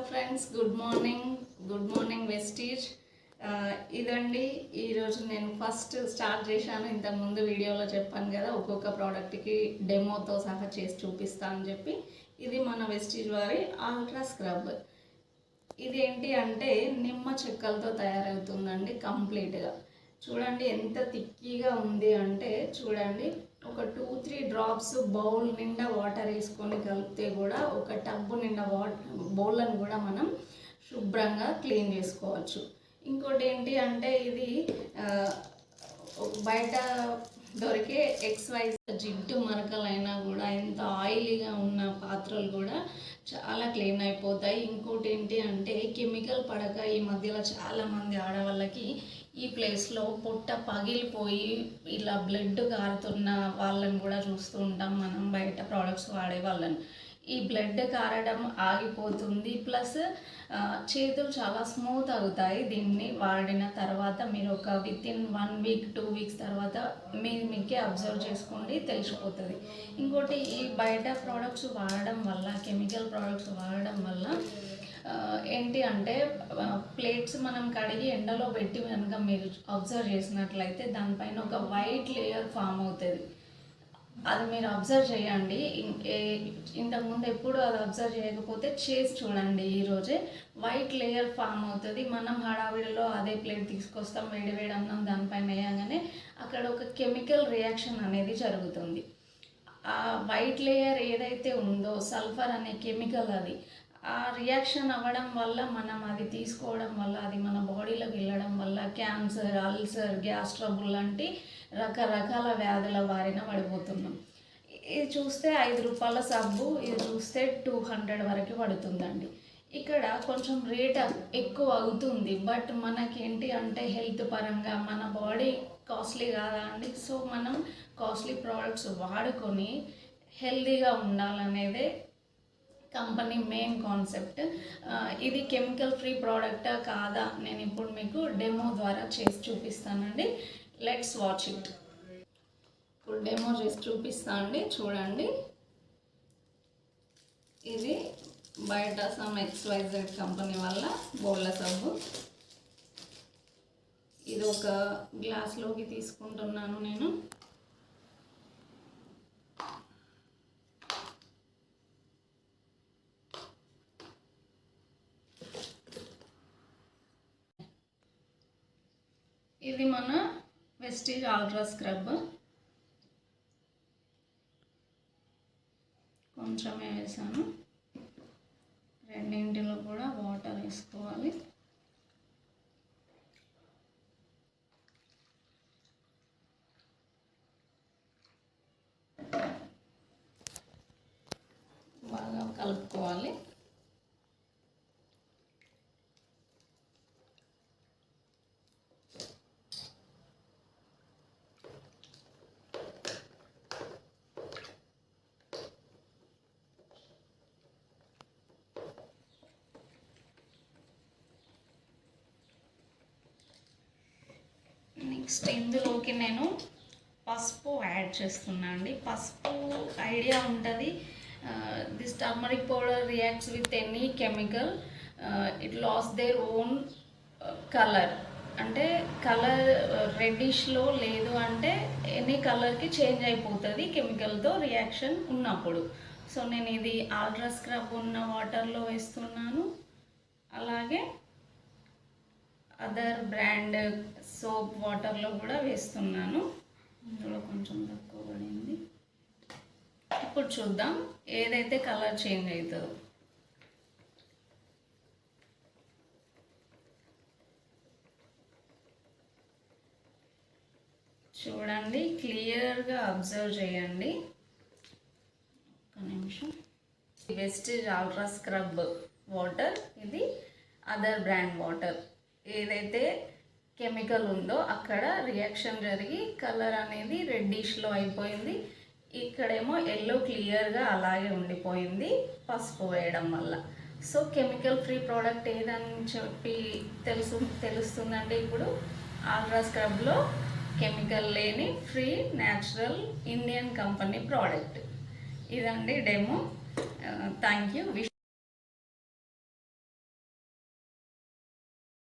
Friends, good morning Vestige. ఇదండి ఈరోజు నేను ఫస్ట్ స్టార్ట్ చేశాను. ఇంతకుముందు వీడియోలో చెప్పాను కదా, ఒక్కొక్క ప్రోడక్ట్కి డెమోతో సహా చేసి చూపిస్తా అని చెప్పి. ఇది మన వెస్టీజ్ వారి అల్ట్రా స్క్రబ్. ఇది ఏంటి అంటే నిమ్మ చెక్కలతో తయారవుతుందండి కంప్లీట్గా. చూడండి ఎంత థిక్కీగా ఉంది అంటే, చూడండి ఒక 2-3 డ్రాప్స్ బౌల్ నిండా వాటర్ వేసుకొని కలిపితే కూడా ఒక టబ్బు నిండా బౌల్లను కూడా మనం శుభ్రంగా క్లీన్ చేసుకోవచ్చు. ఇంకోటి ఏంటి అంటే, ఇది బయట దొరికే ఎక్స్వైజ్ జిడ్డు మరకలైనా కూడా, ఎంత ఆయిలీగా ఉన్న పాత్రలు కూడా చాలా క్లీన్ అయిపోతాయి. ఇంకోటి ఏంటి అంటే, కెమికల్ పడక ఈ మధ్యలో చాలామంది ఆడవాళ్ళకి ఈ ప్లేస్లో పొట్ట పగిలిపోయి ఇలా బ్లడ్ కారుతున్న వాళ్ళని కూడా చూస్తూ ఉంటాం మనం, బయట ప్రోడక్ట్స్ వాడే వాళ్ళని. ఈ బ్లడ్ కారడం ఆగిపోతుంది, ప్లస్ చేతులు చాలా స్మూత్ అవుతాయి. దీన్ని వాడిన తర్వాత మీరు ఒక వితిన్ 1 వీక్ 2 వీక్స్ తర్వాత మీకే అబ్జర్వ్ చేసుకోండి, తెలిసిపోతుంది. ఇంకోటి, ఈ బయట ప్రోడక్ట్స్ వాడడం వల్ల, కెమికల్ ప్రోడక్ట్స్ వాడడం వల్ల ఏంటి అంటే, ప్లేట్స్ మనం కడిగి ఎండలో పెట్టి కనుక మీరు అబ్జర్వ్ చేసినట్లయితే దానిపైన ఒక వైట్ లేయర్ ఫామ్ అవుతుంది. అది మీరు అబ్జర్వ్ చేయండి. ఇంతకుముందు ఎప్పుడు అది అబ్జర్వ్ చేయకపోతే చేసి చూడండి. ఈరోజే వైట్ లేయర్ ఫామ్ అవుతుంది. మనం హడావిడిలో అదే ప్లేట్ తీసుకొస్తాం, వేడి అన్నం దానిపైన వేయగానే అక్కడ ఒక కెమికల్ రియాక్షన్ అనేది జరుగుతుంది. ఆ వైట్ లేయర్ ఏదైతే ఉందో, సల్ఫర్ అనే కెమికల్, అది ఆ రియాక్షన్ అవ్వడం వల్ల, మనం అది తీసుకోవడం వల్ల, అది మన బాడీలోకి వెళ్ళడం వల్ల క్యాన్సర్, అల్సర్, గ్యాస్ ట్రబుల్ లాంటి రకరకాల వ్యాధుల బారిన పడిపోతున్నాం. ఇది చూస్తే 5 రూపాయల సబ్బు, ఇది చూస్తే 200 వరకు పడుతుందండి. ఇక్కడ కొంచెం రేట్ ఎక్కువ అవుతుంది, బట్ మనకేంటి అంటే హెల్త్ పరంగా మన బాడీ కాస్ట్లీ కాదా అండి. సో మనం కాస్ట్లీ ప్రోడక్ట్స్ వాడుకొని హెల్తీగా ఉండాలనేదే కంపెనీ మెయిన్ కాన్సెప్ట్. ఇది కెమికల్ ఫ్రీ ప్రోడక్టా కాదా నేను ఇప్పుడు మీకు డెమో ద్వారా చేసి చూపిస్తానండి. Let's watch it. ఇప్పుడు డెమో చేసి చూపిస్తాను అండి, చూడండి. ఇది బయట సమ్ XYZ కంపెనీ వల్ల బోళ్ళ సబ్బు. ఇది ఒక గ్లాస్లోకి తీసుకుంటున్నాను నేను. ఇది మన వెస్టీజ్ అల్ట్రా స్క్రబ్. కొంచెమే వేసాను, రెండింటిలో కూడా వాటర్ వేసుకోవాలి. బాగా కలుపుకోవాలి. నెక్స్ట్ ఇందులోకి నేను పసుపు యాడ్ చేస్తున్నా అండి. పసుపు ఐడియా ఉంటుంది, this turmeric powder reacts with any chemical, it loses their own colour. అంటే కలర్ రెడ్డిష్లో లేదు అంటే ఎనీ కలర్కి చేంజ్ అయిపోతుంది కెమికల్తో రియాక్షన్ ఉన్నప్పుడు. సో నేను ఇది అల్ట్రా స్క్రబ్ ఉన్న వాటర్లో వేస్తున్నాను. అలాగే అదర్ బ్రాండ్ సోప్ వాటర్లో కూడా వేస్తున్నాను. ఇందులో కొంచెం తక్కువ పడింది. ఇప్పుడు చూద్దాం ఏదైతే కలర్ చేంజ్ అవుతుందో. చూడండి, క్లియర్గా అబ్జర్వ్ చేయండి. ఒక నిమిషం. వెస్టీజ్ అల్ట్రా స్క్రబ్ వాటర్, ఇది అదర్ బ్రాండ్ వాటర్. ఏదైతే కెమికల్ ఉందో అక్కడ రియాక్షన్ జరిగి కలర్ అనేది రెడ్డిష్లో అయిపోయింది. ఇక్కడేమో ఎల్లో క్లియర్గా అలాగే ఉండిపోయింది పసుపు వేయడం వల్ల. సో కెమికల్ ఫ్రీ ప్రోడక్ట్ ఏదని చెప్పి తెలుస్తుందంటే ఇప్పుడు అల్ట్రా స్క్రబ్లో కెమికల్ లేని free natural Indian company product. ఇదండి డెమో. Thank you.